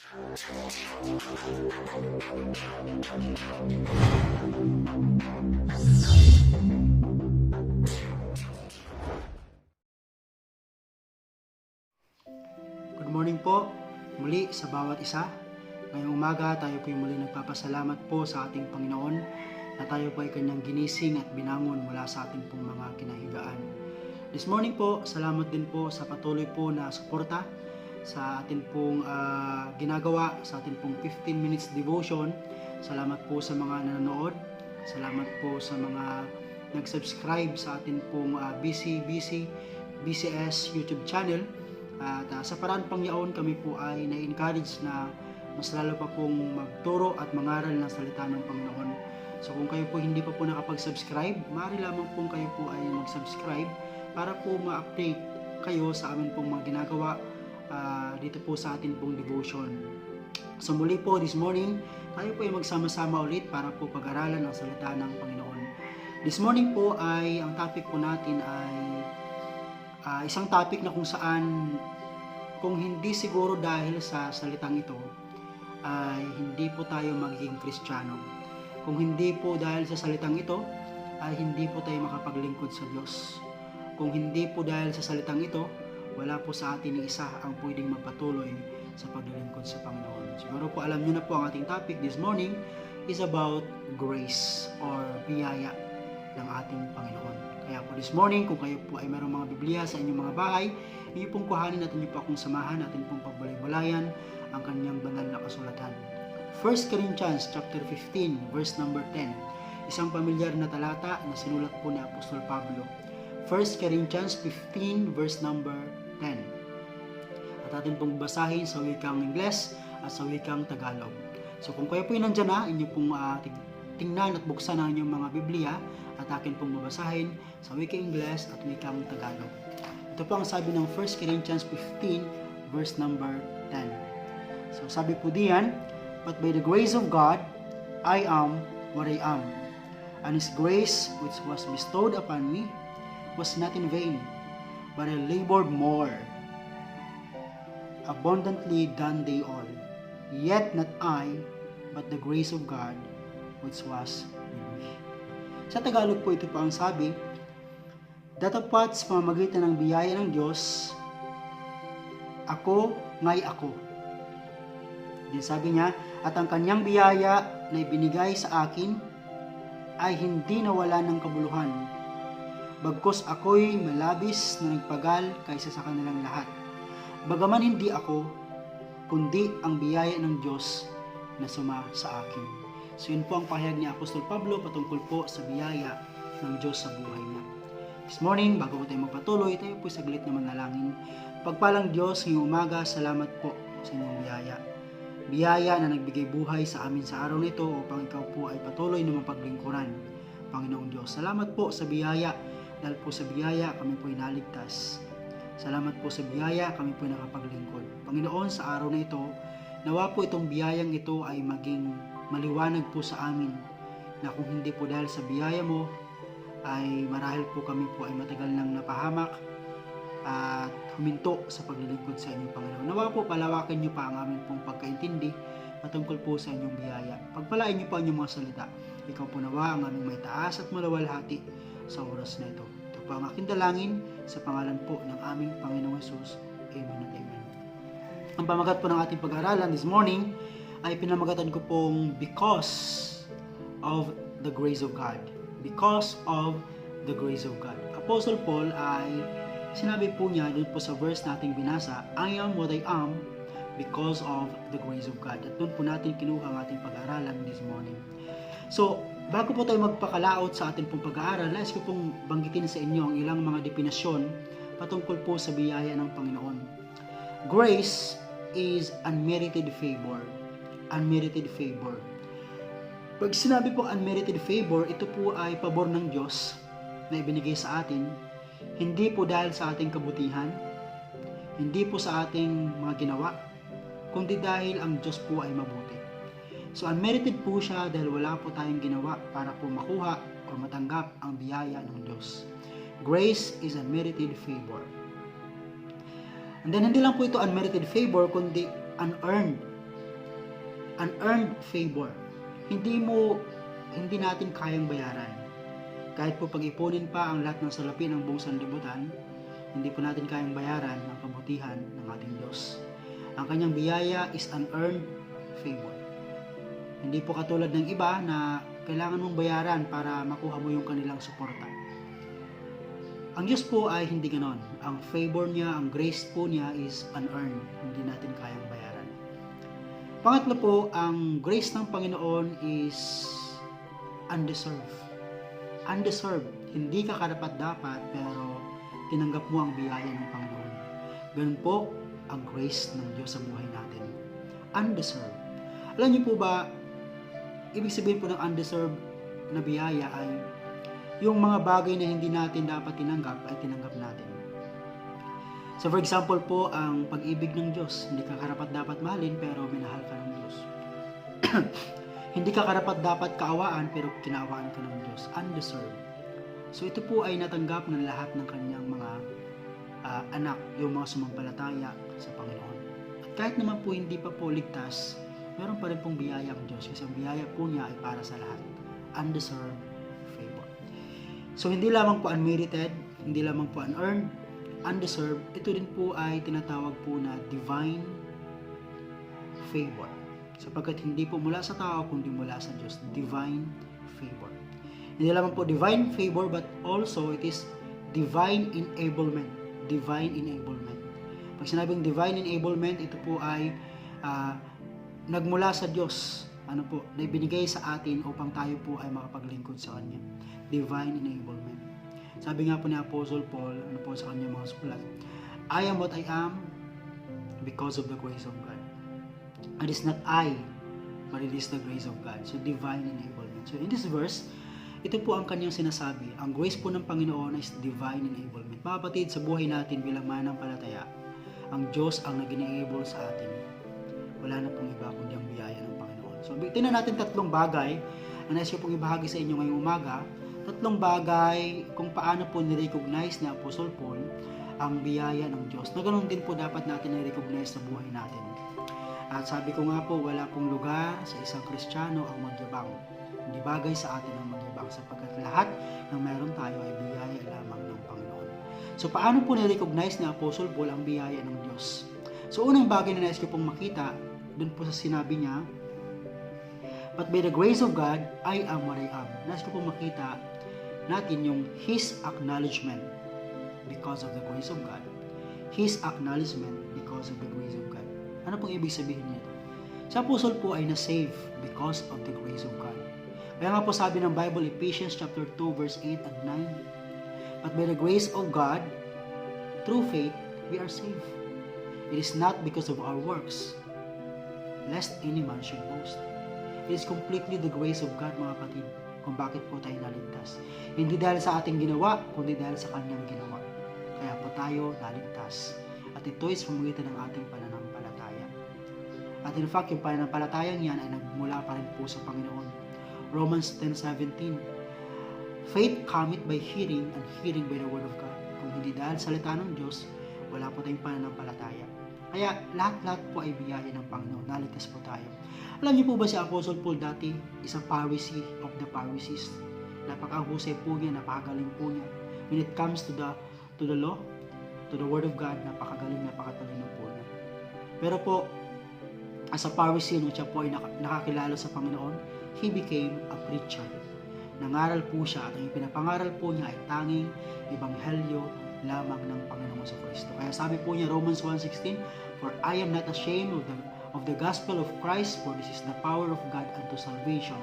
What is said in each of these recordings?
Good morning po muli sa bawat isa. Ngayong umaga tayo po muli nagpapasalamat po sa ating Panginoon na tayo po ay kanyang ginising at binangon mula sa ating pong mga kinahigaan. This morning po, salamat din po sa patuloy po na suporta sa ating pong ginagawa, sa ating pong 15 minutes devotion. Salamat po sa mga nanonood. Salamat po sa mga nag-subscribe sa ating pong BCS YouTube channel. At sa paraan pang yaon, kami po ay na-encourage na mas lalo pa pong magturo at mangaral ng salita ng Panginoon. So kung kayo po hindi pa po nakapag-subscribe, maaari lamang po kayo po ay mag-subscribe para po ma-update kayo sa amin pong mga ginagawa dito po sa atin pong devotion. So muli po this morning, tayo po ay magsama-sama ulit para po pag-aralan ang salita ng Panginoon. This morning po ay ang topic po natin ay isang topic na kung saan kung hindi siguro dahil sa salitang ito ay hindi po tayo magiging Kristiyano. Kung hindi po dahil sa salitang ito ay hindi po tayo makapaglingkod sa Diyos. Kung hindi po dahil sa salitang ito, wala po sa atin ni isa ang pwedeng magpatuloy sa paglilingkod sa Panginoon. Siguro po alam niyo na po ang ating topic this morning is about grace or biyaya ng ating Panginoon. Kaya po this morning, kung kayo po ay mayroong mga Biblia sa inyong mga bahay, inyo pong kuhanin at inyo po akong samahan, natin pong pagbulay-bulayan ang kanyang banal na kasulatan. 1 Corinthians chapter 15, verse number 10. Isang pamilyar na talata na sinulat po ni Apostol Pablo. 1 Corinthians 15, verse number 10. At atin pong basahin sa wikang Ingles at sa wikang Tagalog. So kung kayo po ay nandyan na, inyo pong tingnan at buksan ang inyong mga Biblia at akin pong babasahin sa wikang Ingles at wikang Tagalog. Ito po ang sabi ng 1 Corinthians 15, verse number 10. So sabi po diyan, "But by the grace of God, I am what I am. And His grace which was bestowed upon me was not in vain, but I labored more abundantly than they all. Yet not I, but the grace of God which was with me." Sa Tagalog po ito po ang sabi, "Datapat sa pamamagitan ng biyaya ng Diyos, ako nga'y ako." Din sabi niya, "At ang kanyang biyaya na ibinigay sa akin ay hindi nawala ng kabuluhan. Bagkus ako'y malabis na nagpagal kaysa sa kanilang lahat. Bagaman hindi ako, kundi ang biyaya ng Diyos na suma sa akin." So yun po ang pahayag ni Apostol Pablo patungkol po sa biyaya ng Diyos sa buhay niya. This morning, bago po tayo magpatuloy, tayo po saglit na manalangin. Pagpalang Diyos, ngayong umaga, salamat po sa inyong biyaya. Biyaya na nagbigay buhay sa amin sa araw na ito upang ikaw po ay patuloy na mapaglingkuran. Panginoong Diyos, salamat po sa biyaya. Dahil po sa biyaya, kami po ay naligtas. Salamat po sa biyaya, kami po ay nakapaglingkod. Panginoon, sa araw na ito, nawa po itong biyayang ito ay maging maliwanag po sa amin na kung hindi po dahil sa biyaya mo, ay marahil po kami po ay matagal nang napahamak at huminto sa paglilingkod sa inyong Panginoon. Nawa po palawakin niyo pa ang aming pong pagkaintindi patungkol po sa inyong biyaya. Pagpalain niyo po ang inyong mga salita. Ikaw po nawa ang aming may taas at malawalhati sa oras na ito. Ito po ang aking dalangin sa pangalan po ng aming Panginoong Hesus. Amen at amen. Ang pamagat po ng ating pag-aaralan this morning ay pinamagatan ko pong because of the grace of God. Because of the grace of God. Apostle Paul ay sinabi po niya doon po sa verse nating binasa, "I am what I am because of the grace of God." At doon po natin kinuha ang ating pag-aaralan this morning. So, bago po tayo magpakalaot sa ating pong pag-aaral, nais ko pong banggitin sa inyo ang ilang mga definasyon patungkol po sa biyaya ng Panginoon. Grace is unmerited favor. Unmerited favor. Pag sinabi po unmerited favor, ito po ay pabor ng Diyos na ibinigay sa atin, hindi po dahil sa ating kabutihan, hindi po sa ating mga ginawa, kundi dahil ang Diyos po ay mabuti. So unmerited po siya dahil wala po tayong ginawa para po makuha o matanggap ang biyaya ng Diyos. Grace is unmerited favor. And then hindi lang po ito unmerited favor, kundi unearned unearned favor. Hindi natin kayang bayaran. Kahit po pag-ipunin pa ang lahat ng salapi ng buong sanlibutan, hindi po natin kayang bayaran ang kabutihan ng ating Diyos. Ang kanyang biyaya is unearned favor. Hindi po katulad ng iba na kailangan mong bayaran para makuha mo yung kanilang suporta. Ang Diyos po ay hindi ganon. Ang favor niya, ang grace po niya is unearned. Hindi natin kayang bayaran. Pangatlo po, ang grace ng Panginoon is undeserved. Undeserved. Hindi ka karapat-dapat pero tinanggap mo ang biyaya ng Panginoon. Ganun po ang grace ng Diyos sa buhay natin. Undeserved. Alam niyo po ba, ibig sabihin po ng undeserved na biyaya ay yung mga bagay na hindi natin dapat tinanggap ay tinanggap natin. So for example po, ang pag-ibig ng Diyos. Hindi ka karapat-dapat mahalin pero minahal ka ng Diyos. Hindi ka karapat-dapat kaawaan pero kinaawaan ka ng Diyos. Undeserved. So ito po ay natanggap ng lahat ng kanyang mga anak, yung mga sumampalataya sa Panginoon. At kahit naman po hindi pa po ligtas, meron pa rin pong biyaya ang Diyos kasi ang biyaya po niya ay para sa lahat. Undeserved favor. So hindi lamang po unmerited, hindi lamang po unearned, undeserved, ito din po ay tinatawag po na divine favor. Sapagkat hindi po mula sa tao kundi mula sa Diyos. Divine favor. Hindi lamang po divine favor but also it is divine enablement. Divine enablement. Pag sinabing divine enablement, ito po ay nagmula sa Diyos. Ano po, na ibinigay sa atin upang tayo po ay makapaglingkod sa Kanya. Divine enablement. Sabi nga po ni Apostle Paul, ano po sa kanyang mga sulat, I am what I am because of the grace of God. It is not I, but it is the grace of God. So, divine enablement. So, in this verse, ito po ang kanyang sinasabi. Ang grace po ng Panginoon is divine enablement. Mga kapatid, sa buhay natin bilang mananampalataya, ang Diyos ang nag-enable sa atin. Wala na pong iba kundi ang biyaya ng Panginoon. So, tingnan natin tatlong bagay na nais ko pong ibahagi sa inyo ngayong umaga. Tatlong bagay kung paano po ni-recognize ni Apostle Paul ang biyaya ng Diyos. Na ganoon din po dapat natin i-recognize sa buhay natin. At sabi ko nga po, wala pong lugar sa isang Kristiyano ang magyabang. Hindi bagay sa atin ang magyabang sapagkat lahat ng meron tayo ay biyaya lamang ng Panginoon. So paano po ni-recognize ni Apostle Paul ang biyaya ng Diyos? So unang bagay na nais ko pong makita, dun po sa sinabi niya, but by the grace of God, I am what I am. Nais ko pong makita natin yung His acknowledgement because of the grace of God. His acknowledgement because of the grace of God. Ano pong ibig sabihin nito? Si Apostle po ay na-save because of the grace of God. Kaya nga po sabi ng Bible, Ephesians chapter 2 verse 8 and 9, but by the grace of God, through faith, we are saved. It is not because of our works, lest any man should boast. It is completely the grace of God, mga kapatid, kung bakit po tayo naligtas. Hindi dahil sa ating ginawa, kundi dahil sa kanyang ginawa. Kaya po tayo naligtas. At ito is pamagitan ng ating pananampalataya. At in fact, yung pananampalatayang yan ay nagmula pa rin po sa Panginoon. Romans 10:17, faith cometh by hearing, and hearing by the word of God. Kung hindi dahil salita ng Diyos, wala po tayong pananampalataya. Kaya lahat-lahat po ay biyaya ng Panginoon. Naligtas po tayo. Alam niyo po ba si Apostle Paul dati, isang Pharisee of the Pharisees? Napakahusay po niya, napakagaling po niya. When it comes to the law, to the word of God, napakagaling, napakatalino po niya. Pero po, as a Pharisee, nung siya po ay nakakilala sa Panginoon, he became a preacher. Nangaral po siya at ang pinapangaral po niya ay tanging ebanghelyo lamang ng Panginoon sa Kristo. Kaya sabi po niya, Romans 1:16, for I am not ashamed of the gospel of Christ, for this is the power of God unto salvation,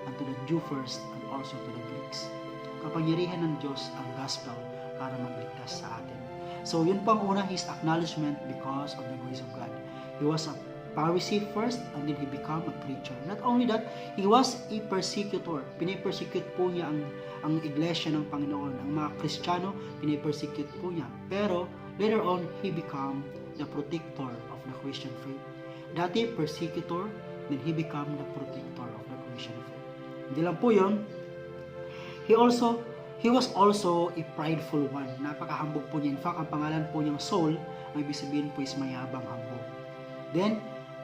unto the Jew first, and also to the Greeks. Kapangyarihan ng Diyos ang gospel para magligtas sa atin. So yun pang una, his acknowledgement because of the grace of God. He was a Pharisee first, and then he became a preacher. Not only that, he was a persecutor. Pinipersecute po niya ang iglesia ng Panginoon. Ang mga Kristiyano, pinipersecute po niya. Pero later on, he became the protector of the Christian faith. Dati, persecutor, then he became the protector of the Christian faith. Hindi lang po yun, he was also a prideful one. Napakahambog po niya. In fact, ang pangalan po niyang Saul, ang ibig sabihin po is mayabang hambog. Then,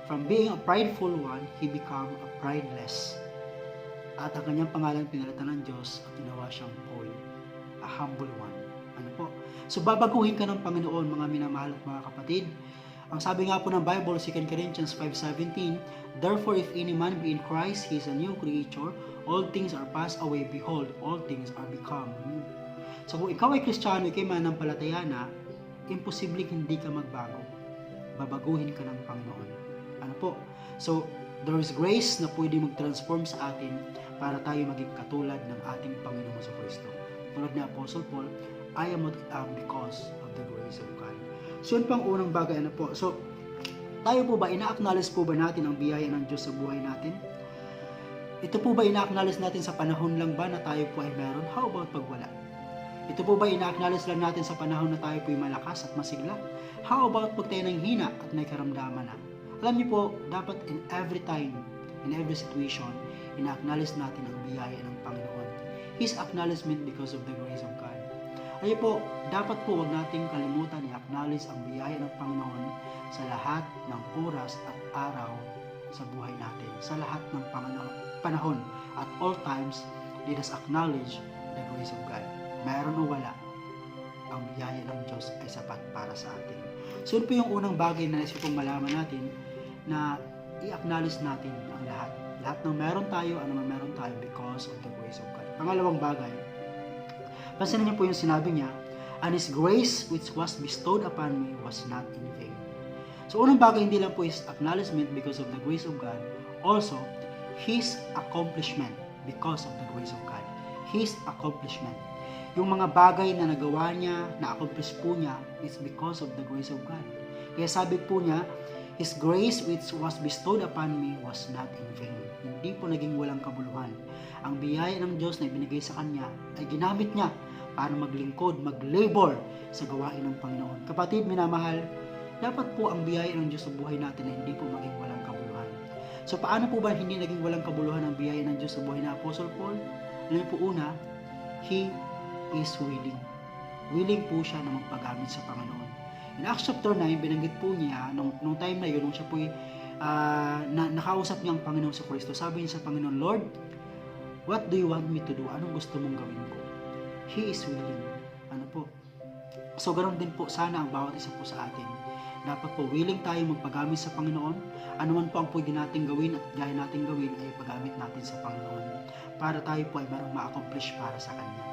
From being a prideful one, he became a prideless. At ang kanyang pangalan pinalitan ng Diyos at ginawa siyang Paul, a humble one. Ano po? So babaguhin ka ng Panginoon, mga minamahal at mga kapatid. Ang sabi nga po ng Bible, 2 Corinthians 5:17, therefore if any man be in Christ, he is a new creature. All things are passed away, behold, all things are become new. So kung ikaw ay Kristiyano, ikaw ay manampalataya na, imposibleng hindi ka magbago. Babaguhin ka ng Panginoon. Ano po? So, there is grace na pwede mag-transform sa atin para tayo maging katulad ng ating Panginoon sa Kristo. Tulad ni Apostle Paul, I am what I am because of the grace of God. So, yun pang unang bagay. Ano po? So, tayo po ba, ina-acknowledge po ba natin ang biyaya ng Diyos sa buhay natin? Ito po ba ina-acknowledge natin sa panahon lang ba na tayo po ay meron? How about pag wala? Ito po ba ina-acknowledge lang natin sa panahon na tayo po ay malakas at masigla? How about pag tayo nang hina at may karamdaman na? Alam niyo po, dapat in every time, in every situation, ina-acknowledge natin ang biyaya ng Panginoon. His acknowledgement because of the grace of God. Ayun po, dapat po huwag nating kalimutan i-acknowledge ang biyaya ng Panginoon sa lahat ng oras at araw sa buhay natin. Sa lahat ng panahon at all times, let us acknowledge the grace of God. Meron o wala, ang biyaya ng Diyos ay sapat para sa atin. So, yun po yung unang bagay na naisip kong malaman natin na i-acknowledge natin ang lahat. Lahat ng meron tayo, ano man meron tayo because of the grace of God. Pangalawang bagay, pansinin niyo po yung sinabi niya, and His grace which was bestowed upon me was not in vain. So, unang bagay, hindi lang po is acknowledgement because of the grace of God, also, His accomplishment because of the grace of God. His accomplishment. Yung mga bagay na nagawa niya, na-accomplish po niya, is because of the grace of God. Kaya sabi po niya, His grace which was bestowed upon me was not in vain. Hindi po naging walang kabuluhan. Ang biyaya ng Diyos na ibinigay sa Kanya ay ginamit niya para maglingkod, mag-labor sa gawain ng Panginoon. Kapatid, minamahal, dapat po ang biyaya ng Diyos sa buhay natin na hindi po maging walang kabuluhan. So paano po ba hindi naging walang kabuluhan ang biyaya ng Diyos sa buhay na Apostle Paul? Alam po una, he is willing. Willing po siya na magpagamit sa Panginoon. In Acts chapter 9, binanggit po niya, nung time na yun, nung siya po nakausap niya ang Panginoon sa Kristo, sabi niya sa Panginoon, Lord, what do you want me to do? Anong gusto mong gawin ko? He is willing. Ano po? So, ganoon din po sana ang bawat isa po sa atin. Dapat po willing tayo magpagamit sa Panginoon. Ano man po ang pwede natin gawin at gaya natin gawin ay pagamit natin sa Panginoon para tayo po ay marang ma-accomplish para sa Kanya.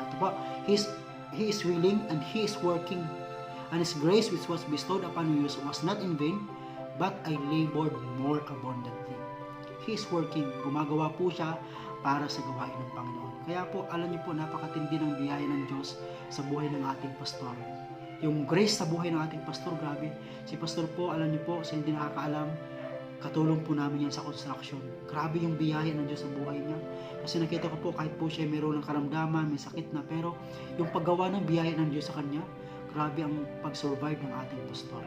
At po, He is willing and He is working. And His grace which was bestowed upon me was not in vain, but I labored more abundantly. He is working. Gumagawa po siya para sa gawain ng Panginoon. Kaya po, alam niyo po, napakatindi ng biyaya ng Diyos sa buhay ng ating pastor. Yung grace sa buhay ng ating pastor, grabe. Si pastor po, alam niyo po, sa hindi nakakaalam, katulong po namin yan sa construction. Grabe yung biyaya ng Diyos sa buhay niya. Kasi nakita ko po, kahit po siya mayroon ng karamdaman, may sakit na, pero yung paggawa ng biyaya ng Diyos sa kanya, grabe ang pag-survive ng ating pastor.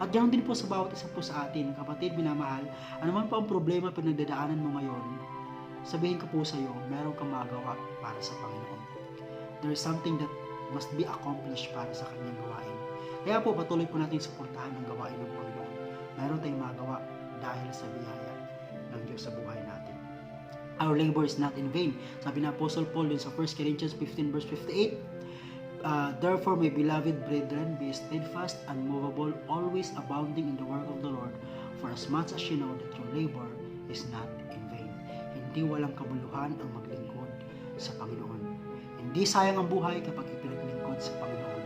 At ganoon din po sa bawat isa po sa atin, kapatid, minamahal, ano man po ang problema pinagdadaanan mo ngayon, sabihin ko po sa iyo, meron kang magawa para sa Panginoon. There is something that must be accomplished para sa kanyang gawain. Kaya po, patuloy po natin suportahan ang gawain ng Panginoon. Meron tayong magawa dahil sa biyaya ng Diyos sa buhay natin. Our labor is not in vain. Sabi na Apostle Paul din sa 1 Corinthians 15 verse 58, therefore, my beloved brethren, be steadfast, unmovable, always abounding in the work of the Lord, for as much as you know that your labor is not in vain. Hindi walang kabuluhan ang maglingkod sa Panginoon. Hindi sayang ang buhay kapag ipinaglingkod sa Panginoon.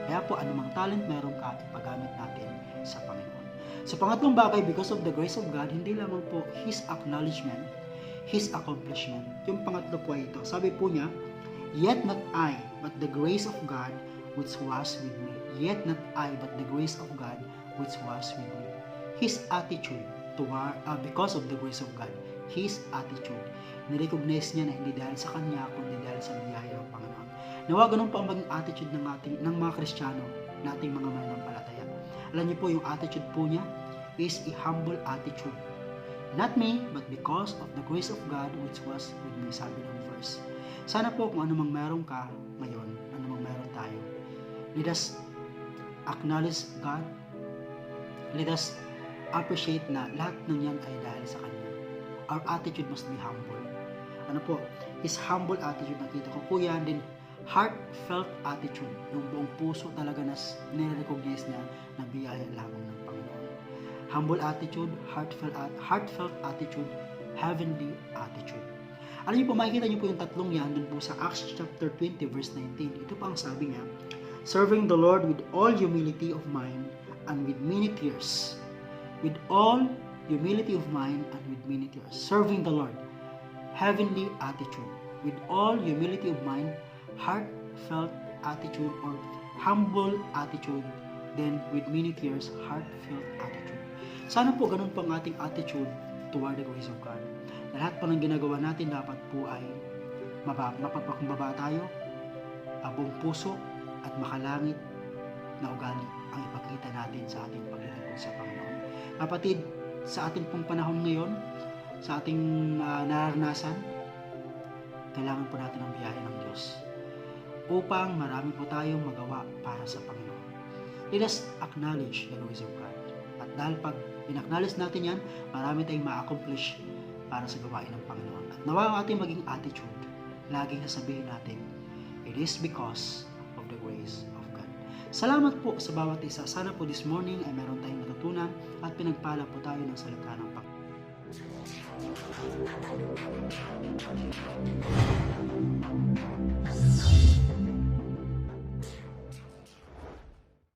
Kaya po, anumang talent meron ka, ipagamit natin sa Panginoon. Sa pangatlong bagay, because of the grace of God, hindi lamang po His acknowledgement, His accomplishment. Yung pangatlo po ay ito. Sabi po niya, yet not I, but the grace of God which was with me. Yet not I, but the grace of God which was with me. His attitude because of the grace of God. His attitude. Nirecognize niya na hindi dahil sa Kanya, kundi dahil sa biyaya ng Panginoon. Nawa ganun po ang maging attitude ng mga Kristiyano, nating mga mananampalataya. Alam niyo po, yung attitude po niya is a humble attitude. Not me, but because of the grace of God which was with me, sabi ng verse. Sana po kung anumang meron ka ngayon, anumang meron tayo, let us acknowledge God. Let us appreciate na lahat ng yan ay dahil sa Kanya. Our attitude must be humble. Ano po? His humble attitude, nakita ko po yan. Then, heartfelt attitude. Yung buong puso talaga na nire-recognize niya na biyaya lamang ng Panginoon. Humble attitude, heartfelt attitude, heavenly attitude. Alam niyo po, makikita niyo po yung tatlong yan dun po sa Acts chapter 20 verse 19. Ito pa ang sabi niya, serving the Lord with all humility of mind and with many tears. With all humility of mind and with many tears. Serving the Lord. Heavenly attitude. With all humility of mind, heartfelt attitude or humble attitude. Then with many tears, heartfelt attitude. Sana po ganun po ang ating attitude toward the grace of God. Na lahat po ng ginagawa natin dapat po ay mapagpakumbaba tayo, buong puso at makalangit na ugali ang ipakita natin sa ating paglilingkod sa Panginoon. Kapatid, sa ating pong panahon ngayon, sa ating nararanasan, kailangan po natin ang biyaya ng Diyos upang marami po tayong magawa para sa Panginoon. Let us acknowledge the grace of God. At dahil pag in-acknowledge natin yan, marami tayong ma-accomplish para sa gawain ng Panginoon. At nawa ang ating maging attitude, laging sasabihin natin, it is because of the grace of God. Salamat po sa bawat isa. Sana po this morning ay meron tayong natutunan at pinagpala po tayo ng salita ng Panginoon.